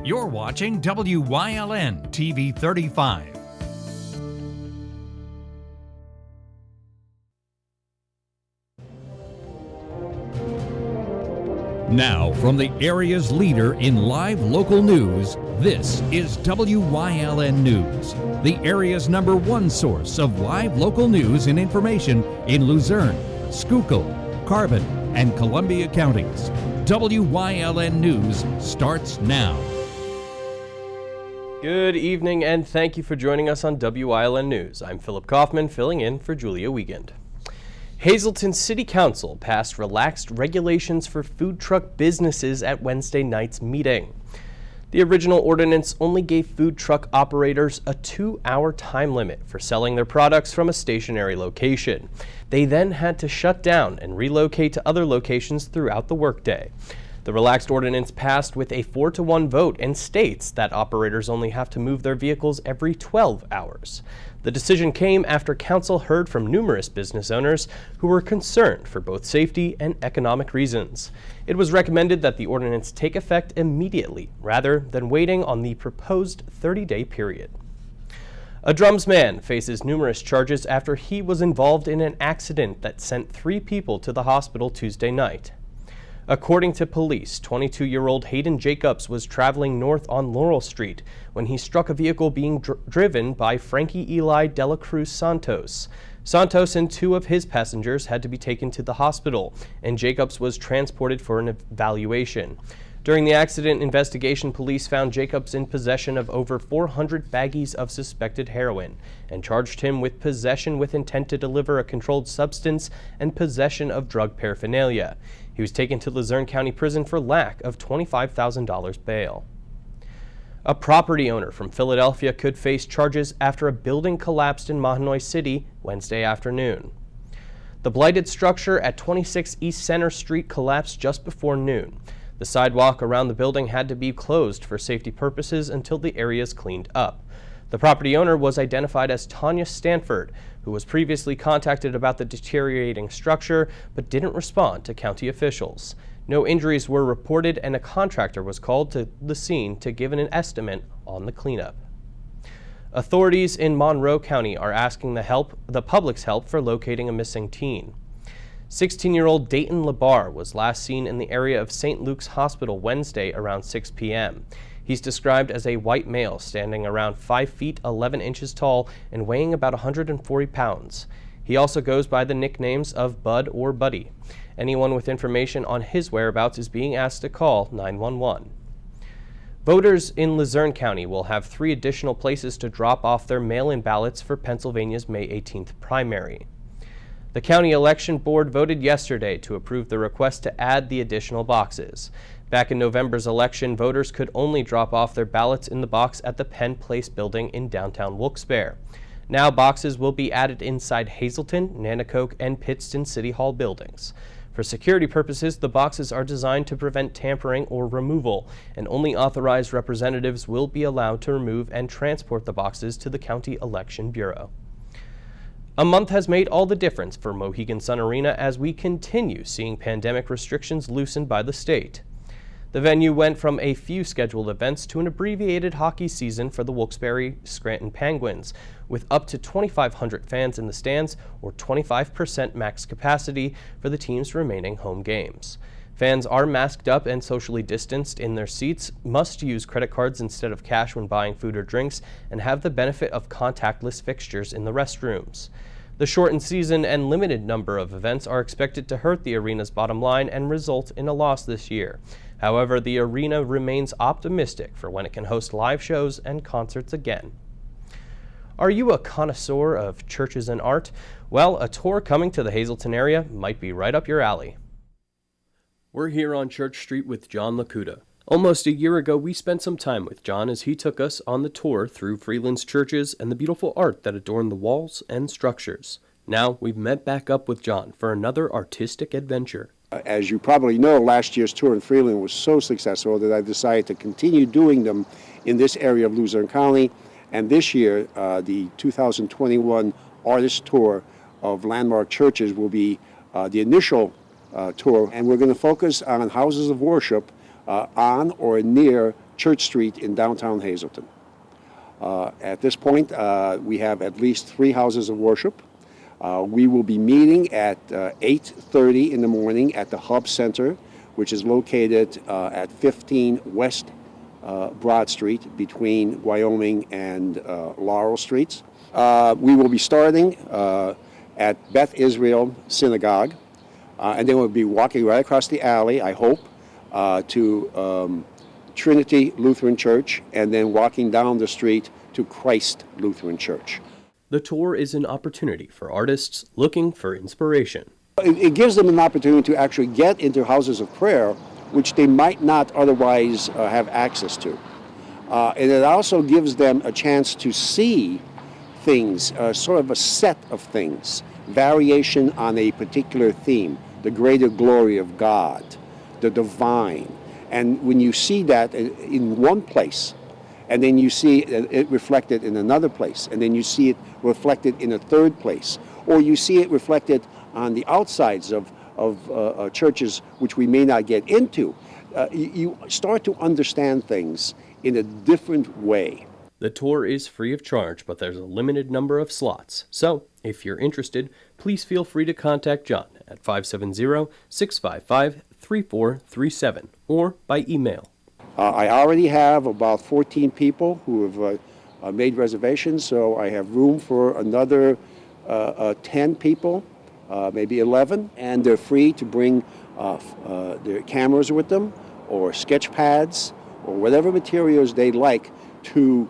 You're watching WYLN TV 35. Now, from the area's leader in live local news, this is WYLN News, the area's #1 source of live local news and information in Luzerne, Schuylkill, Carbon, and Columbia counties. WYLN News starts now. Good evening, and thank you for joining us on WYLN News. I'm Philip Kaufman, filling in for Julia Wiegand. Hazleton City Council passed relaxed regulations for food truck businesses at Wednesday night's meeting. The original ordinance only gave food truck operators a 2-hour time limit for selling their products from a stationary location. They then had to shut down and relocate to other locations throughout the workday. The relaxed ordinance passed with a 4-1 vote and states that operators only have to move their vehicles every 12 hours. The decision came after council heard from numerous business owners who were concerned for both safety and economic reasons. It was recommended that the ordinance take effect immediately rather than waiting on the proposed 30-day period. A Drums man faces numerous charges after he was involved in an accident that sent 3 people to the hospital Tuesday night. According to police, 22-year-old Hayden Jacobs was traveling north on Laurel Street when he struck a vehicle being driven by Frankie Eli de la Cruz Santos. Santos and 2 of his passengers had to be taken to the hospital, and Jacobs was transported for an evaluation. During the accident investigation, police found Jacobs in possession of over 400 baggies of suspected heroin and charged him with possession with intent to deliver a controlled substance and possession of drug paraphernalia. He was taken to Luzerne County Prison for lack of $25,000 bail. A property owner from Philadelphia could face charges after a building collapsed in Mahanoy City Wednesday afternoon. The blighted structure at 26 East Center Street collapsed just before noon. The sidewalk around the building had to be closed for safety purposes until the area is cleaned up. The property owner was identified as Tanya Stanford, who was previously contacted about the deteriorating structure but didn't respond to county officials. No injuries were reported, and a contractor was called to the scene to give an estimate on the cleanup. Authorities in Monroe County are asking the public's help for locating a missing teen. 16-year-old Dayton Labar was last seen in the area of St. Luke's Hospital Wednesday around 6 p.m. He's described as a white male standing around 5 feet 11 inches tall and weighing about 140 pounds. He also goes by the nicknames of Bud or Buddy. Anyone with information on his whereabouts is being asked to call 911. Voters in Luzerne County will have 3 additional places to drop off their mail-in ballots for Pennsylvania's May 18th primary. The county election board voted yesterday to approve the request to add the additional boxes. Back in November's election, voters could only drop off their ballots in the box at the Penn Place building in downtown Wilkes-Barre. Now boxes will be added inside Hazleton, Nanticoke, and Pittston City Hall buildings. For security purposes, the boxes are designed to prevent tampering or removal, and only authorized representatives will be allowed to remove and transport the boxes to the County Election Bureau. A month has made all the difference for Mohegan Sun Arena as we continue seeing pandemic restrictions loosened by the state. The venue went from a few scheduled events to an abbreviated hockey season for the Wilkes-Barre Scranton Penguins, with up to 2,500 fans in the stands or 25% max capacity for the team's remaining home games. Fans are masked up and socially distanced in their seats, must use credit cards instead of cash when buying food or drinks, and have the benefit of contactless fixtures in the restrooms. The shortened season and limited number of events are expected to hurt the arena's bottom line and result in a loss this year. However, the arena remains optimistic for when it can host live shows and concerts again. Are you a connoisseur of churches and art? Well, a tour coming to the Hazleton area might be right up your alley. We're here on Church Street with John Lakuta. Almost a year ago, we spent some time with John as he took us on the tour through Freeland's churches and the beautiful art that adorn the walls and structures. Now, we've met back up with John for another artistic adventure. As you probably know, last year's tour in Freeland was so successful that I decided to continue doing them in this area of Luzerne County. And this year, the 2021 Artist Tour of Landmark Churches will be the initial tour, and we're going to focus on houses of worship on or near Church Street in downtown Hazleton. At this point, we have at least 3 houses of worship. We will be meeting at 8:30 in the morning at the Hub Center, which is located at 15 West Broad Street between Wyoming and Laurel Streets. We will be starting at Beth Israel Synagogue, and then we'll be walking right across the alley, I hope, to Trinity Lutheran Church, and then walking down the street to Christ Lutheran Church. The tour is an opportunity for artists looking for inspiration. It gives them an opportunity to actually get into houses of prayer, which they might not otherwise have access to. And it also gives them a chance to see things, sort of a set of things, variation on a particular theme, the greater glory of God, the divine. And when you see that in one place, and then you see it reflected in another place, and then you see it reflected in a third place, or you see it reflected on the outsides of churches which we may not get into, you start to understand things in a different way. The tour is free of charge, but there's a limited number of slots. So, if you're interested, please feel free to contact John at 570-655-3437 or by email. I already have about 14 people who have made reservations, so I have room for another 10 people, maybe 11, and they're free to bring their cameras with them or sketch pads or whatever materials they like to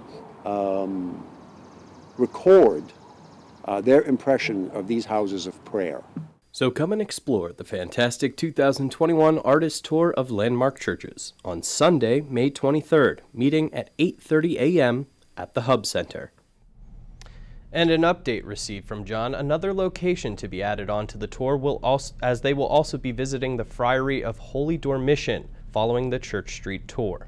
record their impression of these houses of prayer. So come and explore the fantastic 2021 Artist Tour of Landmark Churches on Sunday, May 23rd, meeting at 8:30 a.m. at the Hub Center. And an update received from John, another location to be added onto the tour as they will also be visiting the Friary of Holy Door Mission following the Church Street tour.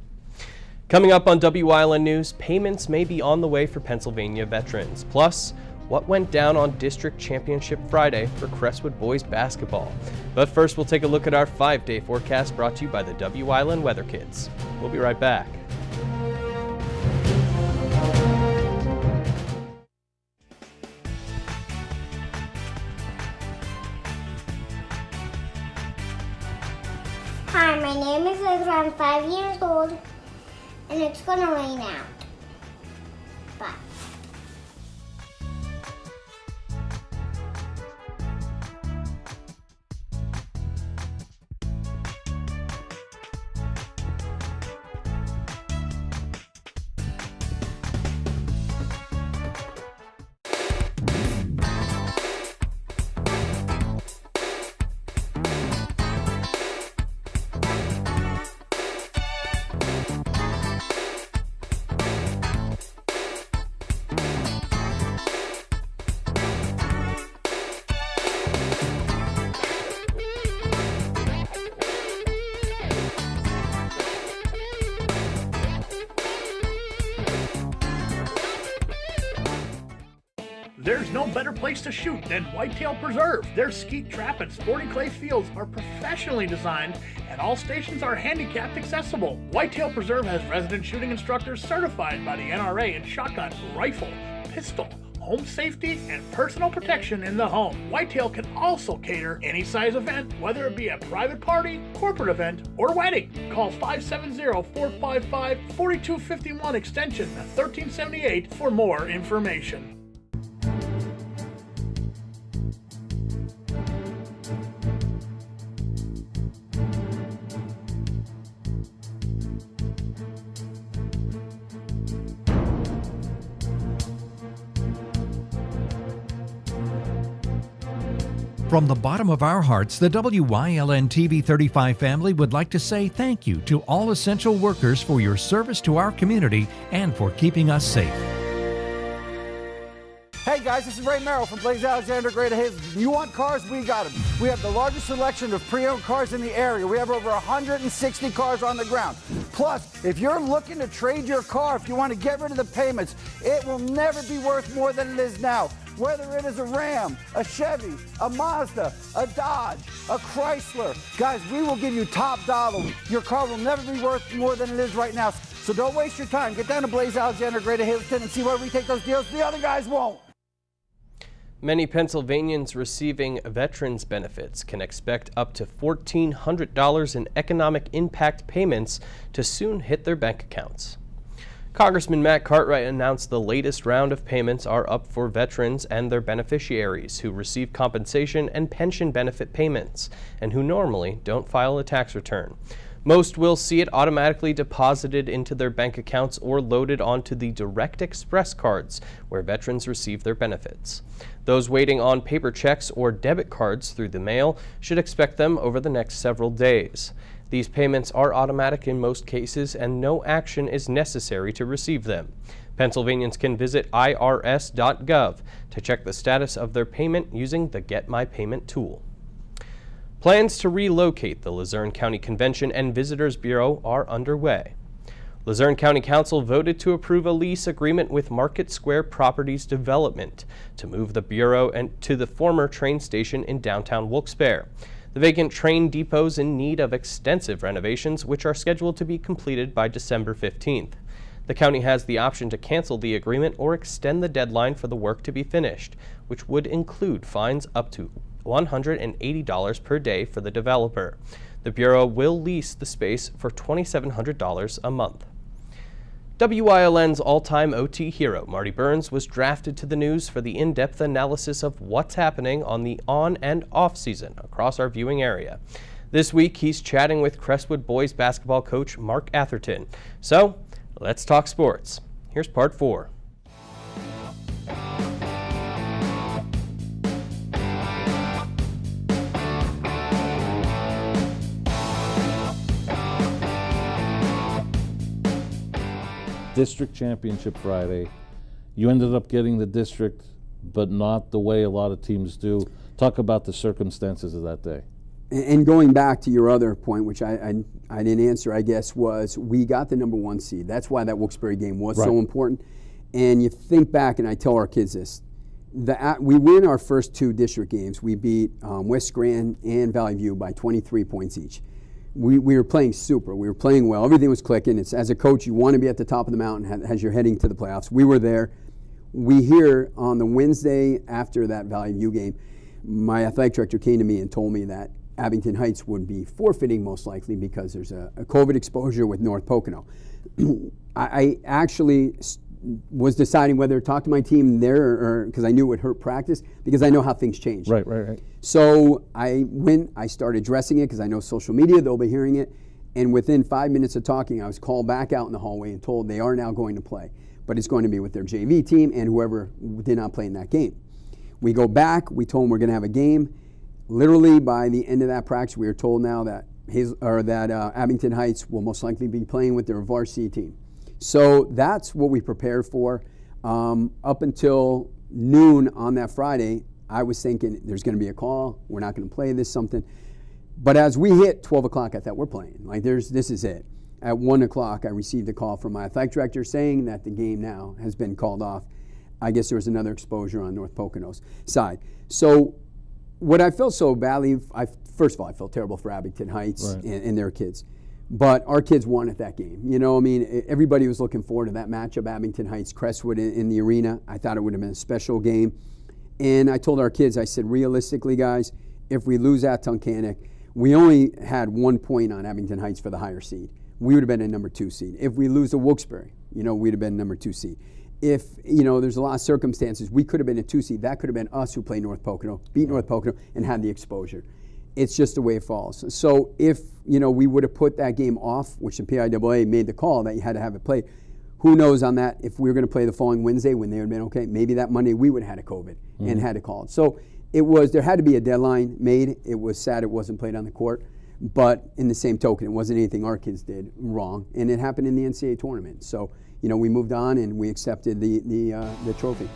Coming up on Wyln News, payments may be on the way for Pennsylvania veterans. Plus, what went down on District Championship Friday for Crestwood boys basketball. But first, we'll take a look at our 5-day forecast brought to you by the Wyln Weather Kids. We'll be right back. Hi, my name is Ezra. I'm 5 years old, and it's gonna rain out. Bye. There's no better place to shoot than Whitetail Preserve. Their skeet trap and sporting clay fields are professionally designed and all stations are handicapped accessible. Whitetail Preserve has resident shooting instructors certified by the NRA in shotgun, rifle, pistol, home safety, and personal protection in the home. Whitetail can also cater any size event, whether it be a private party, corporate event, or wedding. Call 570-455-4251 extension 1378 for more information. From the bottom of our hearts, the WYLN TV 35 family would like to say thank you to all essential workers for your service to our community and for keeping us safe. Hey guys, this is Ray Merrill from Blaze Alexander, Greater Hazelton. You want cars? We got them. We have the largest selection of pre-owned cars in the area. We have over 160 cars on the ground. Plus, if you're looking to trade your car, if you want to get rid of the payments, it will never be worth more than it is now. Whether it is a Ram, a Chevy, a Mazda, a Dodge, a Chrysler. Guys, we will give you top dollar. Your car will never be worth more than it is right now. So don't waste your time. Get down to Blaze Alexander, Greater Hazelton, and see where we take those deals. The other guys won't. Many Pennsylvanians receiving veterans benefits can expect up to $1,400 in economic impact payments to soon hit their bank accounts. Congressman Matt Cartwright announced the latest round of payments are up for veterans and their beneficiaries who receive compensation and pension benefit payments and who normally don't file a tax return. Most will see it automatically deposited into their bank accounts or loaded onto the Direct Express cards where veterans receive their benefits. Those waiting on paper checks or debit cards through the mail should expect them over the next several days. These payments are automatic in most cases and no action is necessary to receive them. Pennsylvanians can visit irs.gov to check the status of their payment using the Get My Payment tool. Plans to relocate the Luzerne County Convention and Visitors Bureau are underway. Luzerne County Council voted to approve a lease agreement with Market Square Properties Development to move the Bureau to the former train station in downtown Wilkes-Barre. The vacant train depot is in need of extensive renovations, which are scheduled to be completed by December 15th. The county has the option to cancel the agreement or extend the deadline for the work to be finished, which would include fines up to $180 per day for the developer. The Bureau will lease the space for $2,700 a month. WYLN's all-time OT hero, Marty Burns, was drafted to the news for the in-depth analysis of what's happening on the on- and off-season across our viewing area. This week, he's chatting with Crestwood boys basketball coach Mark Atherton. So, let's talk sports. Here's part 4. District Championship Friday. You ended up getting the district, but not the way a lot of teams do. Talk about the circumstances of that day. And going back to your other point, which I didn't answer, I guess, was we got the number 1 seed. That's why that Wilkes-Barre game was so important. And you think back, and I tell our kids this, we win our first 2 district games. We beat West Grand and Valley View by 23 points each. We were playing super. We were playing well. Everything was clicking. It's, as a coach, you want to be at the top of the mountain as you're heading to the playoffs. We were there. We hear on the Wednesday after that Valley View game, my athletic director came to me and told me that Abington Heights would be forfeiting most likely because there's a COVID exposure with North Pocono. I actually was deciding whether to talk to my team there or because I knew it would hurt practice because I know how things change. Right. So I started addressing it because I know social media, they'll be hearing it. And within 5 minutes of talking, I was called back out in the hallway and told they are now going to play. But it's going to be with their JV team and whoever did not play in that game. We go back, we told them we're going to have a game. Literally by the end of that practice, we are told now that Abington Heights will most likely be playing with their varsity team. So that's what we prepared for. Up until noon on that Friday, I was thinking there's going to be a call. We're not going to play this, something. But as we hit 12 o'clock, I thought we're playing. Like this is it. At 1 o'clock, I received a call from my athletic director saying that the game now has been called off. I guess there was another exposure on North Pocono's side. So what I felt so badly, first of all, I felt terrible for Abington Heights and their kids. But our kids wanted that game. You know, I mean, everybody was looking forward to that matchup, Abington Heights, Crestwood in the arena. I thought it would have been a special game. And I told our kids, I said, realistically, guys, if we lose at Tunkhannock, we only had 1 point on Abington Heights for the higher seed. We would have been a number 2 seed. If we lose to Wilkes-Barre, we'd have been number 2 seed. If, there's a lot of circumstances, we could have been a 2 seed. That could have been us who played North Pocono, beat North Pocono, and had the exposure. It's just the way it falls. So if, we would have put that game off, which the PIAA made the call that you had to have it played, who knows on that if we were going to play the following Wednesday when they would have been okay, maybe that Monday we would have had a COVID and had to call it. So there had to be a deadline made. It was sad it wasn't played on the court. But in the same token, it wasn't anything our kids did wrong. And it happened in the NCAA tournament. So, we moved on and we accepted the trophy.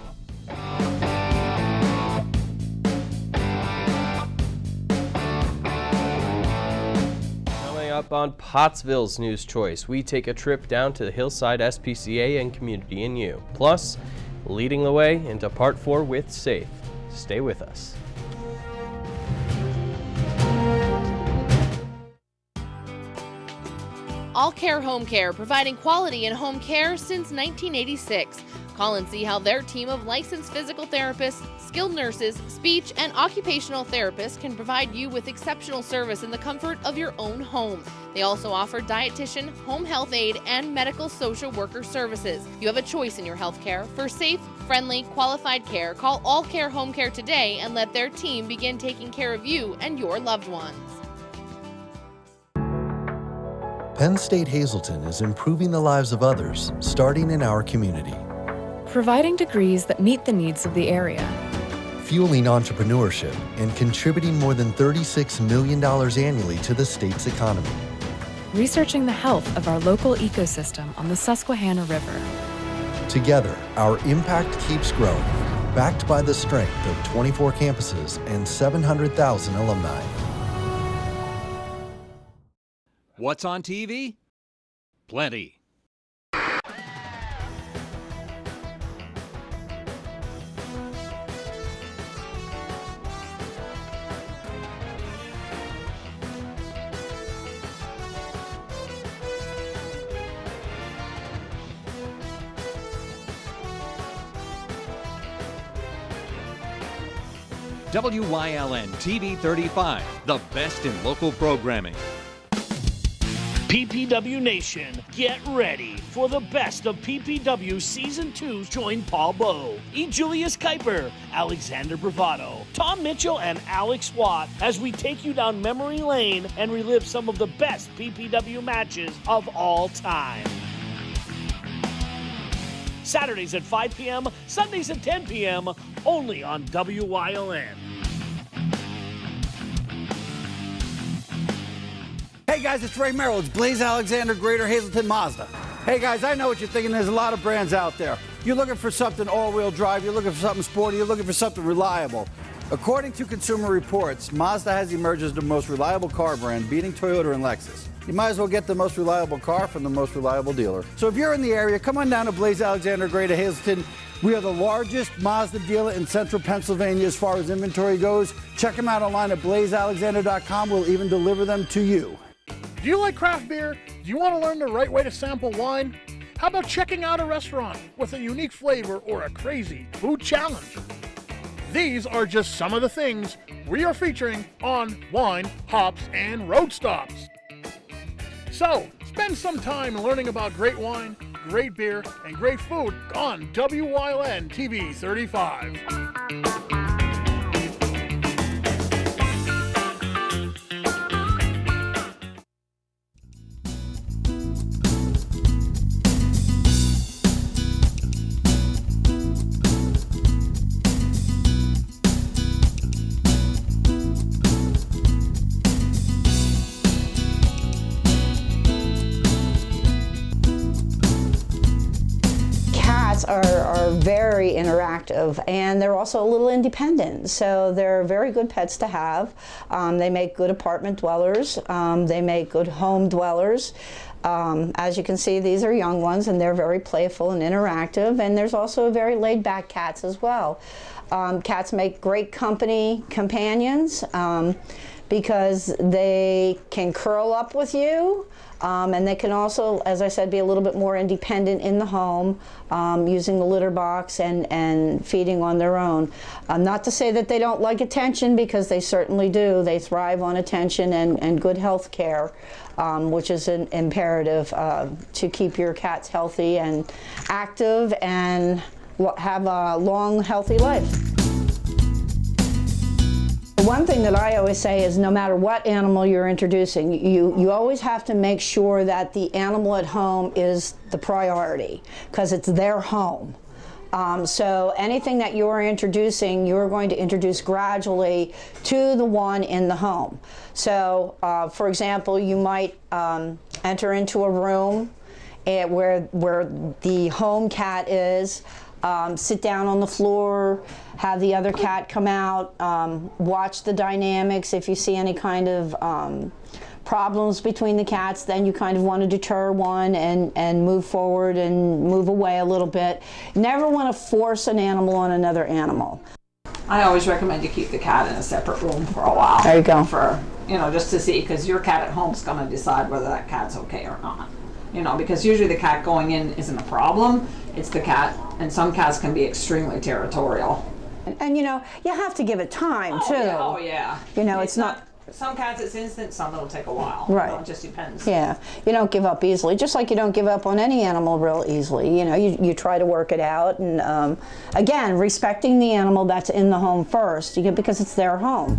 Coming up on Pottsville's News Choice, we take a trip down to the Hillside SPCA and Community in U. Plus, leading the way into Part 4 with SAFE. Stay with us. All Care Home Care, providing quality in home care since 1986. Call and see how their team of licensed physical therapists, skilled nurses, speech, and occupational therapists can provide you with exceptional service in the comfort of your own home. They also offer dietitian, home health aide, and medical social worker services. You have a choice in your health care. For safe, friendly, qualified care, call All Care Home Care today and let their team begin taking care of you and your loved ones. Penn State Hazleton is improving the lives of others, starting in our community. Providing degrees that meet the needs of the area. Fueling entrepreneurship and contributing more than $36 million annually to the state's economy. Researching the health of our local ecosystem on the Susquehanna River. Together, our impact keeps growing, backed by the strength of 24 campuses and 700,000 alumni. What's on TV? Plenty. WYLN TV 35, the best in local programming. PPW Nation, get ready for the best of PPW Season 2. Join Paul Bowe, E. Julius Kuiper, Alexander Bravado, Tom Mitchell, and Alex Watt as we take you down memory lane and relive some of the best PPW matches of all time. Saturdays at 5 p.m., Sundays at 10 p.m., only on WYLN. Hey guys, it's Ray Merrill. It's Blaze Alexander, Greater Hazleton Mazda. Hey guys, I know what you're thinking. There's a lot of brands out there. You're looking for something all-wheel drive. You're looking for something sporty. You're looking for something reliable. According to Consumer Reports, Mazda has emerged as the most reliable car brand, beating Toyota and Lexus. You might as well get the most reliable car from the most reliable dealer. So if you're in the area, come on down to Blaze Alexander, Greater Hazleton. We are the largest Mazda dealer in central Pennsylvania as far as inventory goes. Check them out online at blazealexander.com. We'll even deliver them to you. Do you like craft beer? Do you want to learn the right way to sample wine? How about checking out a restaurant with a unique flavor or a crazy food challenge? These are just some of the things we are featuring on Wine, Hops, and Road Stops. So, spend some time learning about great wine, great beer, and great food on WYLN TV 35. Are very interactive, and they're also a little independent, so they're very good pets to have. They make good apartment dwellers. They make good home dwellers. As you can see, these are young ones, and they're very playful and interactive, and there's also very laid-back cats as well. Cats make great companions because they can curl up with you. And they can also, as I said, be a little bit more independent in the home, using the litter box and feeding on their own. Not to say that they don't like attention, because they certainly do. They thrive on attention and good health care, which is an imperative to keep your cats healthy and active and have a long, healthy life. One thing that I always say is no matter what animal you're introducing, you always have to make sure that the animal at home is the priority, because it's their home. So anything that you're introducing, you're going to introduce gradually to the one in the home. So, for example, you might enter into a room where the home cat is, sit down on the floor, have the other cat come out, watch the dynamics. If you see any kind of problems between the cats, then you kind of want to deter one and move forward and move away a little bit. Never want to force an animal on another animal. I always recommend you keep the cat in a separate room for a while. There you go. For, you know, just to see, because your cat at home is going to decide whether that cat's okay or not. You know, because usually the cat going in isn't a problem, it's the cat, and some cats can be extremely territorial. And you know, you have to give it time too. Yeah, oh yeah. You know, it's not. Some cats it's instant, some it'll take a while. Right. You know, it just depends. Yeah, you don't give up easily, just like you don't give up on any animal real easily. You know, you try to work it out, and again, respecting the animal that's in the home first, because it's their home.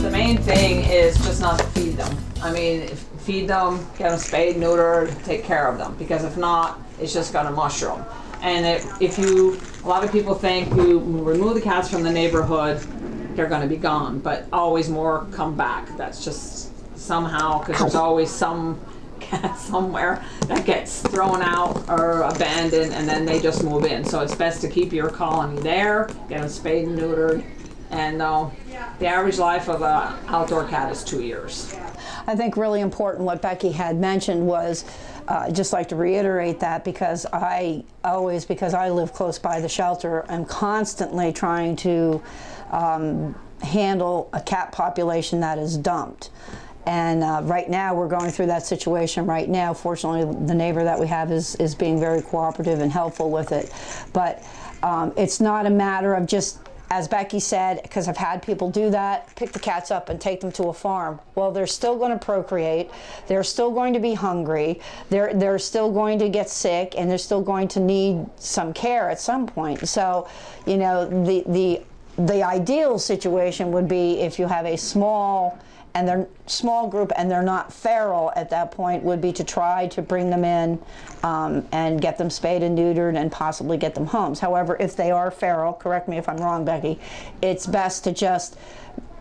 The main thing is just not to feed them. I mean, feed them, get them spayed, neutered, take care of them, because if not, it's just going to mushroom. And a lot of people think you remove the cats from the neighborhood, they're going to be gone, but always more come back. That's just somehow, because there's always some cat somewhere that gets thrown out or abandoned, and then they just move in. So it's best to keep your colony there, get them spayed and neutered, and the average life of an outdoor cat is 2 years. I think really important what Becky had mentioned was, just like to reiterate that, because I live close by the shelter, I'm constantly trying to handle a cat population that is dumped. And right now we're going through that situation right now. Fortunately, the neighbor that we have is being very cooperative and helpful with it. But it's not a matter of just, as Becky said, because I've had people do that, pick the cats up and take them to a farm. Well, they're still going to procreate, they're still going to be hungry, they're still going to get sick, and they're still going to need some care at some point. So, you know, the ideal situation would be if you have a small group and they're not feral at that point, would be to try to bring them in and get them spayed and neutered and possibly get them homes. However, if they are feral, correct me if I'm wrong, Becky, it's best to just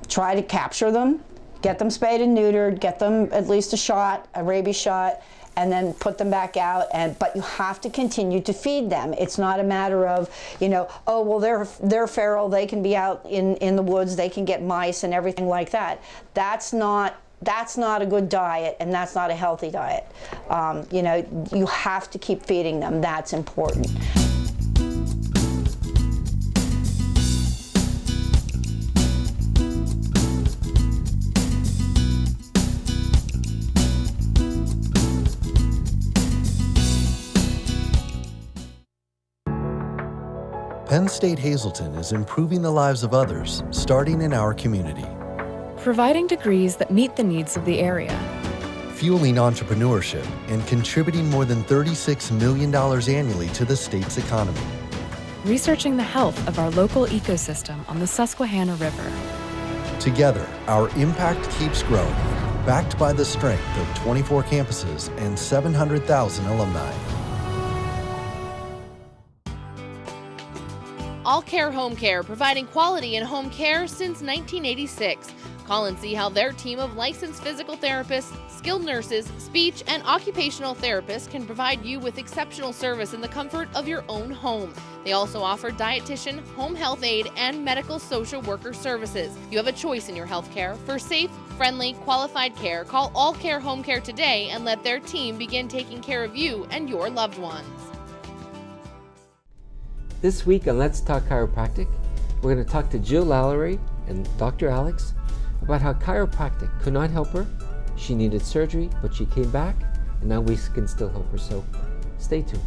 try to capture them, get them spayed and neutered, get them at least a shot, a rabies shot, and then put them back out. But you have to continue to feed them. It's not a matter of, you know, oh, well, they're feral, they can be out in the woods, they can get mice and everything like that. That's not a good diet, and that's not a healthy diet. You know, you have to keep feeding them. That's important. Penn State Hazleton is improving the lives of others, starting in our community. Providing degrees that meet the needs of the area. Fueling entrepreneurship and contributing more than $36 million annually to the state's economy. Researching the health of our local ecosystem on the Susquehanna River. Together, our impact keeps growing, backed by the strength of 24 campuses and 700,000 alumni. All Care Home Care, providing quality in home care since 1986. Call and see how their team of licensed physical therapists, skilled nurses, speech, and occupational therapists can provide you with exceptional service in the comfort of your own home. They also offer dietitian, home health aide, and medical social worker services. You have a choice in your health care. For safe, friendly, qualified care, call All Care Home Care today and let their team begin taking care of you and your loved ones. This week on Let's Talk Chiropractic, we're going to talk to Jill Lallery and Dr. Alex about how chiropractic could not help her. She needed surgery, but she came back, and now we can still help her, so stay tuned.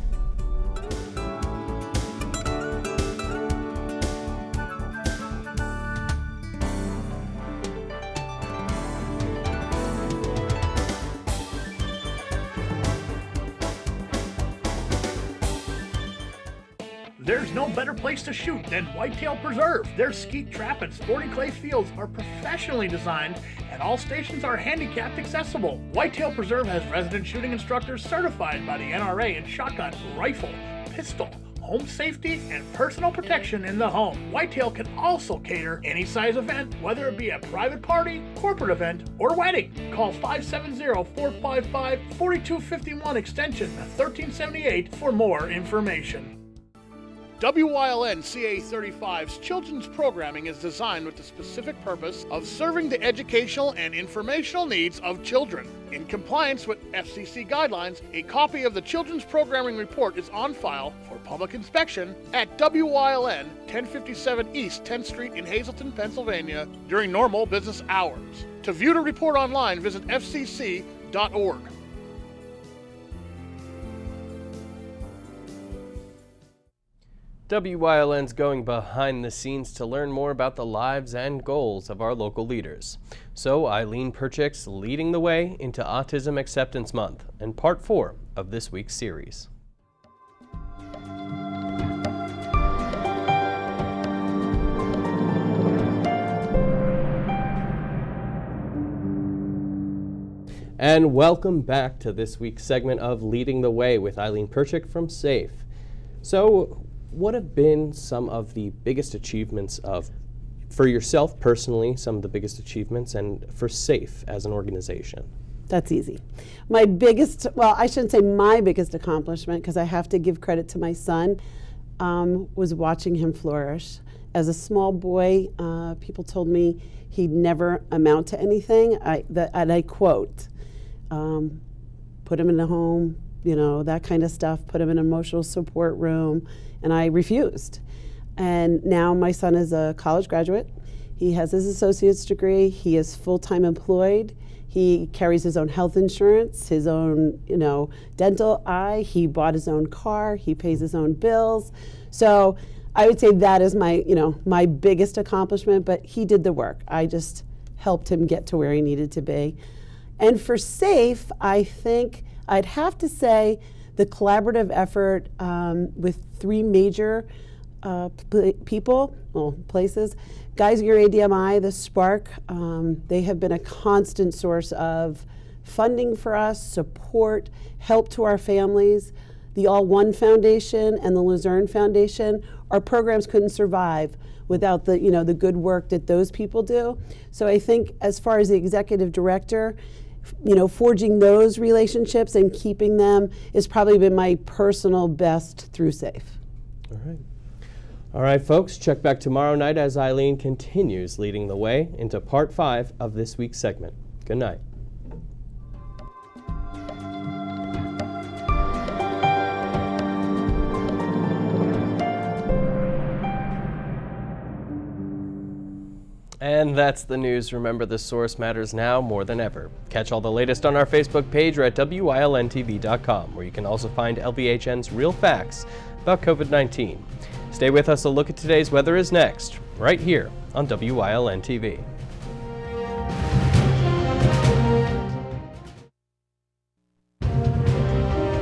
There's no better place to shoot than Whitetail Preserve. Their skeet trap and sporting clay fields are professionally designed, and all stations are handicapped accessible. Whitetail Preserve has resident shooting instructors certified by the NRA in shotgun, rifle, pistol, home safety, and personal protection in the home. Whitetail can also cater any size event, whether it be a private party, corporate event, or wedding. Call 570-455-4251 extension 1378 for more information. WYLN CA35's children's programming is designed with the specific purpose of serving the educational and informational needs of children. In compliance with FCC guidelines, a copy of the Children's Programming Report is on file for public inspection at WYLN 1057 East 10th Street in Hazleton, Pennsylvania during normal business hours. To view the report online, visit fcc.org. WYLN's going behind the scenes to learn more about the lives and goals of our local leaders. So Eileen Perchik's leading the way into Autism Acceptance Month and part 4 of this week's series. And welcome back to this week's segment of Leading the Way with Eileen Perchik from SAFE. So, what have been some of the biggest achievements for yourself personally, some of the biggest achievements, and for SAFE as an organization? That's easy. My biggest, well, I shouldn't say my biggest accomplishment, because I have to give credit to my son, was watching him flourish. As a small boy, people told me he'd never amount to anything, and I quote, put him in a home, that kind of stuff, put him in an emotional support room, and I refused. And now my son is a college graduate. He has his associate's degree. He is full-time employed. He carries his own health insurance, his own, dental, eye. He bought his own car. He pays his own bills. So I would say that is my, my biggest accomplishment, but he did the work. I just helped him get to where he needed to be. And for SAFE, I think I'd have to say the collaborative effort with 3 major places. Guys at Your ADMI, the Spark, they have been a constant source of funding for us, support, help to our families. The All One Foundation and the Luzerne Foundation, our programs couldn't survive without the, the good work that those people do. So I think as far as the executive director, forging those relationships and keeping them has probably been my personal best through SAFE. All right, folks, check back tomorrow night as Eileen continues leading the way into part 5 of this week's segment. Good night. And that's the news. Remember, the source matters now more than ever. Catch all the latest on our Facebook page or at WYLNTV.com, where you can also find LVHN's real facts about COVID-19. Stay with us. A look at today's weather is next, right here on WYLN TV.